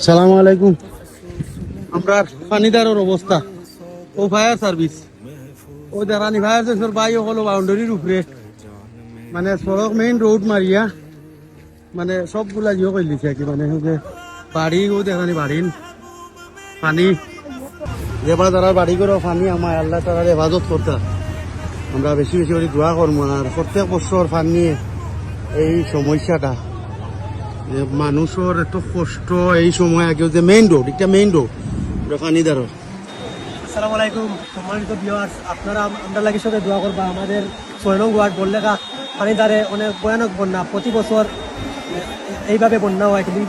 সালামু আলাইকুম। আমরা পানিদারের অবস্থা ও ফায়ার সার্ভিস ও দেরানি ফায়ার সার্ভিসের বাই হলো বাউন্ডারির উপরে মানে সড়ক মেইন রোড মারিয়া মানে সবগুলা জিও করে দিছে কি মানে যে বাড়ি ও দেখানি বাড়িন পানি যেবার তারা বাড়ি করে পানি আমার আল্লাহ তারা হেফাজত করতে আমরা বেশি বেশি করে দোয়া করবো আর প্রত্যেক বছর পানি এই সমস্যাটা যে মানুষের এত কষ্ট এই সময় আগে যে মেইন রোড একটা মেইন রোড পানিদারও। আসসালামু আলাইকুম সম্মানিত ভিউয়ার্স, আপনারা আমরা লাগি সাথে দোয়া করবা। আমাদের 6 নং ওয়ার্ড বললেখা পানিদারে অনেক ভয়ানক বন্যা, প্রতি বছর এইভাবে বন্যা হয়। কিন্তু